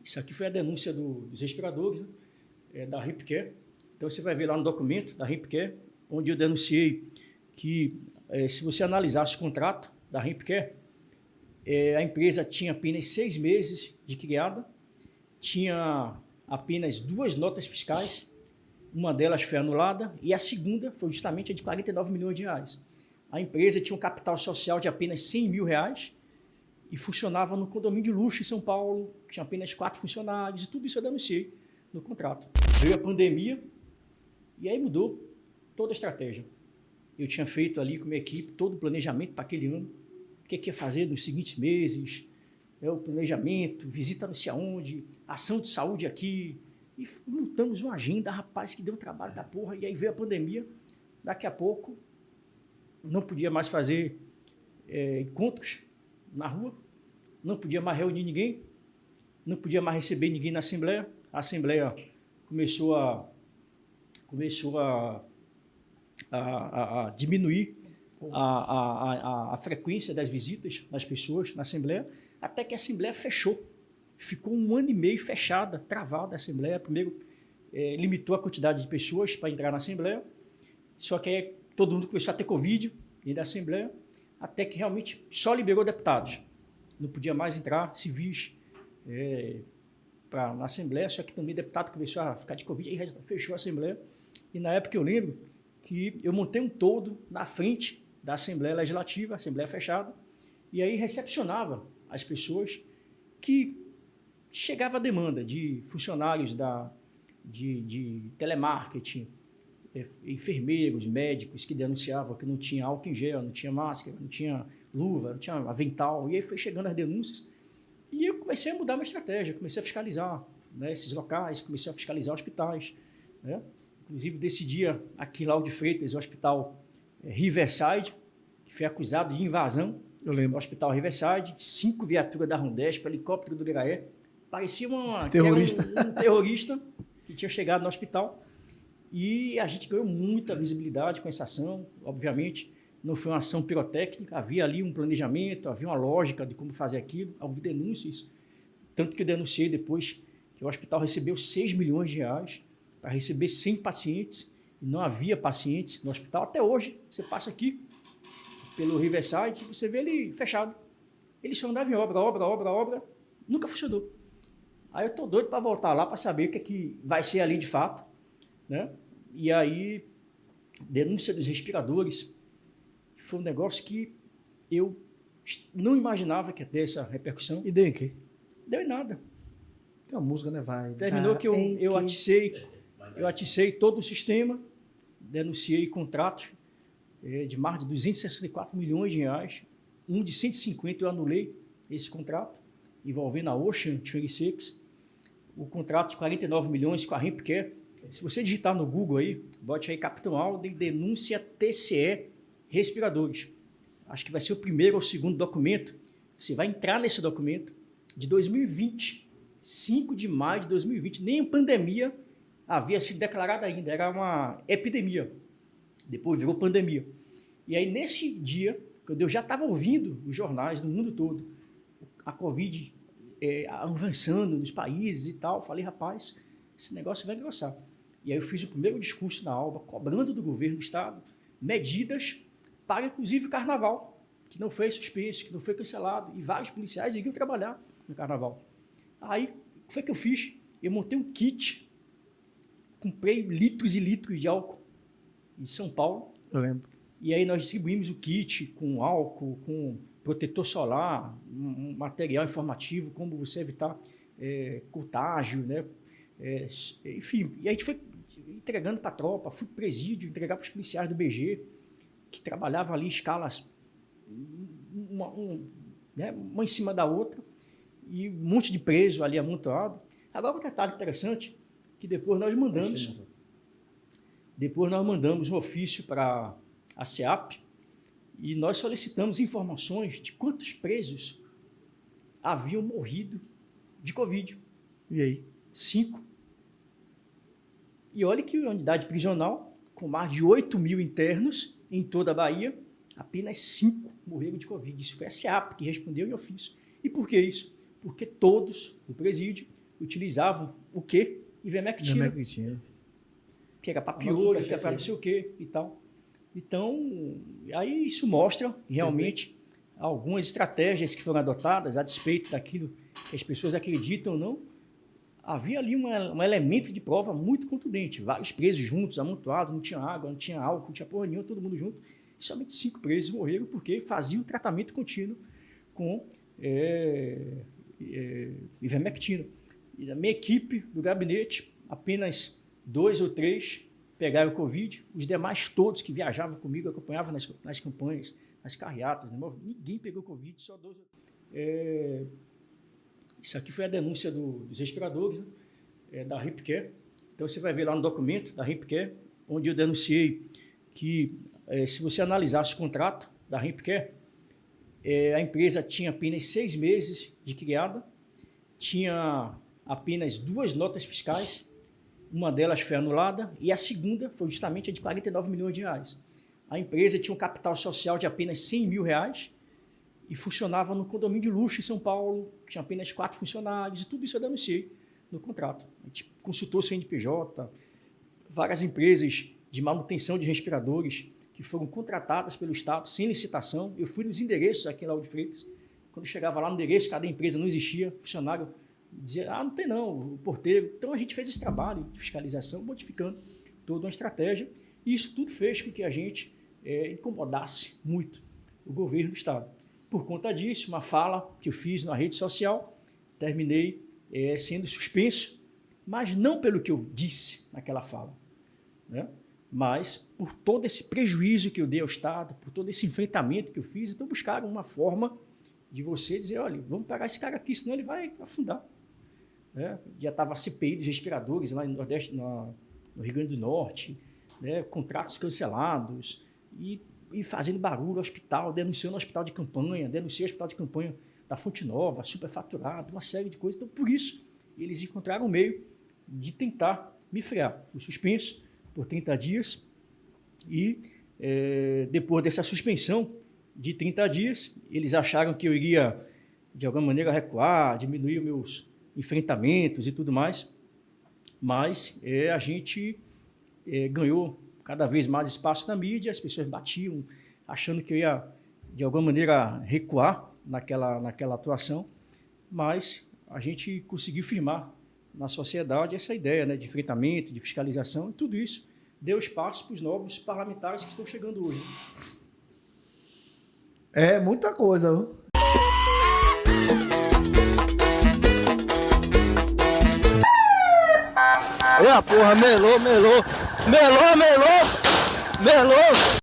Isso aqui foi a denúncia dos respiradores, né? Da Ripcare. Então, você vai ver lá no documento da Ripcare, onde eu denunciei que, se você analisasse o contrato da Ripcare, a empresa tinha apenas 6 meses de criada, tinha apenas 2 notas fiscais, uma delas foi anulada e a segunda foi justamente a de 49 milhões de reais. A empresa tinha um capital social de apenas 100 mil reais e funcionava no condomínio de luxo em São Paulo, tinha apenas 4 funcionários e tudo isso eu denunciei no contrato. Veio a pandemia e aí mudou toda a estratégia. Eu tinha feito ali com a minha equipe todo o planejamento para aquele ano, o que ia fazer nos seguintes meses, o planejamento, visita não sei aonde, ação de saúde aqui, e montamos uma agenda, rapaz, que deu um trabalho da porra, e aí veio a pandemia, daqui a pouco não podia mais fazer encontros na rua, não podia mais reunir ninguém, não podia mais receber ninguém na Assembleia, a Assembleia começou a diminuir a frequência das visitas das pessoas na Assembleia, até que a Assembleia fechou. Ficou 1 ano e meio fechada, travada a Assembleia. Primeiro, limitou a quantidade de pessoas para entrar na Assembleia, só que aí todo mundo começou a ter Covid dentro da Assembleia, até que realmente só liberou deputados. Não podia mais entrar civis na Assembleia, só que também deputado começou a ficar de Covid, aí fechou a Assembleia. E na época eu lembro que eu montei um toldo na frente da Assembleia Legislativa, Assembleia fechada, e aí recepcionava as pessoas que chegava a demanda de funcionários de telemarketing, enfermeiros, médicos que denunciavam que não tinha álcool em gel, não tinha máscara, não tinha luva, não tinha avental, e aí foi chegando as denúncias, e eu comecei a mudar minha estratégia, comecei a fiscalizar, né, esses locais, comecei a fiscalizar hospitais, né? Inclusive, desse dia, aqui em Lauro de Freitas, o hospital Riverside, que foi acusado de invasão. Eu lembro. O hospital Riverside, 5 viaturas da Rondesp, helicóptero do Graé. Parecia um terrorista que tinha chegado no hospital. E a gente ganhou muita visibilidade com essa ação. Obviamente, não foi uma ação pirotécnica, havia ali um planejamento, havia uma lógica de como fazer aquilo, houve denúncias. Tanto que eu denunciei depois que o hospital recebeu 6 milhões de reais para receber 100 pacientes, e não havia pacientes no hospital. Até hoje, você passa aqui pelo Riverside, você vê ele fechado. Ele só andava em obra, nunca funcionou. Aí eu estou doido para voltar lá para saber o que é que vai ser ali de fato, né? E aí, denúncia dos respiradores, foi um negócio que eu não imaginava que ia ter essa repercussão. E deu em quê? Deu em nada. A música, né, vai... Terminou que eu aticei todo o sistema, denunciei contratos de mais de 264 milhões de reais, um de 150 eu anulei esse contrato, envolvendo a Ocean 26, o contrato de 49 milhões com a Ripcare. Se você digitar no Google aí, bote aí Capitão Alden, denúncia TCE respiradores. Acho que vai ser o primeiro ou segundo documento. Você vai entrar nesse documento de 2020, 5 de maio de 2020, nem a pandemia havia sido declarada ainda, era uma epidemia, depois virou pandemia. E aí, nesse dia, quando eu já estava ouvindo os jornais do mundo todo, a Covid avançando nos países e tal, falei, rapaz, esse negócio vai engrossar. E aí eu fiz o primeiro discurso na Alba, cobrando do governo do Estado medidas para, inclusive, o Carnaval, que não foi suspenso, que não foi cancelado, e vários policiais iriam trabalhar no Carnaval. Aí, o que foi que eu fiz? Eu montei um kit, comprei litros e litros de álcool em São Paulo. Eu lembro. E aí nós distribuímos o kit com álcool, com protetor solar, um material informativo, como você evitar contágio, né? Enfim, e a gente foi entregando para a tropa, fui para o presídio, entregar para os policiais do BG, que trabalhavam ali em escalas, uma em cima da outra, e um monte de preso ali amontoado. Agora, um detalhe interessante, que depois nós mandamos um ofício para a SEAP e nós solicitamos informações de quantos presos haviam morrido de Covid. E aí? 5. E olha que a unidade prisional, com mais de 8 mil internos em toda a Bahia, apenas 5 morreram de Covid. Isso foi a SEAP que respondeu em ofício. E por que isso? porque todos do presídio utilizavam o quê? Ivermectina. Que era para piolho, que era para não sei o quê e tal. Então, aí isso mostra realmente algumas estratégias que foram adotadas a despeito daquilo que as pessoas acreditam ou não. Havia ali um elemento de prova muito contundente. Vários presos juntos, amontoados, não tinha água, não tinha álcool, não tinha porra nenhuma, todo mundo junto. E somente 5 presos morreram porque faziam tratamento contínuo com ivermectina. E da minha equipe do gabinete, apenas 2 ou 3 pegaram o Covid. Os demais todos que viajavam comigo, acompanhavam nas campanhas, nas carreatas, né? Ninguém pegou Covid, só 2 ou 3. Isso aqui foi a denúncia dos respiradores, né? Da Ripcare. Então, você vai ver lá no documento da Ripcare, onde eu denunciei que, se você analisasse o contrato da Ripcare, a empresa tinha apenas 6 meses de criada, tinha apenas 2 notas fiscais, uma delas foi anulada, e a segunda foi justamente a de 49 milhões de reais. A empresa tinha um capital social de apenas 100 mil reais, e funcionava no condomínio de luxo em São Paulo, tinha apenas 4 funcionários, e tudo isso eu denunciei no contrato. A gente consultou o CNPJ, várias empresas de manutenção de respiradores que foram contratadas pelo Estado sem licitação. Eu fui nos endereços aqui em Lauro de Freitas. Quando chegava lá no endereço, cada empresa não existia, o funcionário dizia, não tem não, o porteiro. Então a gente fez esse trabalho de fiscalização, modificando toda uma estratégia, e isso tudo fez com que a gente incomodasse muito o governo do Estado. Por conta disso, uma fala que eu fiz na rede social, terminei sendo suspenso, mas não pelo que eu disse naquela fala, né? Mas por todo esse prejuízo que eu dei ao Estado, por todo esse enfrentamento que eu fiz. Então buscaram uma forma de você dizer, olha, vamos pegar esse cara aqui, senão ele vai afundar. Né? Já estava a CPI dos respiradores lá no Nordeste, no Rio Grande do Norte, né? Contratos cancelados, e fazendo barulho no hospital, denunciando o hospital de campanha, denunciando o hospital de campanha da Fonte Nova, superfaturado, uma série de coisas. Então, por isso, eles encontraram um meio de tentar me frear. Fui suspenso por 30 dias e, depois dessa suspensão de 30 dias, eles acharam que eu iria, de alguma maneira, recuar, diminuir os meus enfrentamentos e tudo mais, mas a gente ganhou cada vez mais espaço na mídia, as pessoas batiam, achando que eu ia, de alguma maneira, recuar naquela atuação, mas a gente conseguiu firmar na sociedade essa ideia, né, de enfrentamento, de fiscalização, e tudo isso deu espaço para os novos parlamentares que estão chegando hoje. É muita coisa, viu? Porra, melou.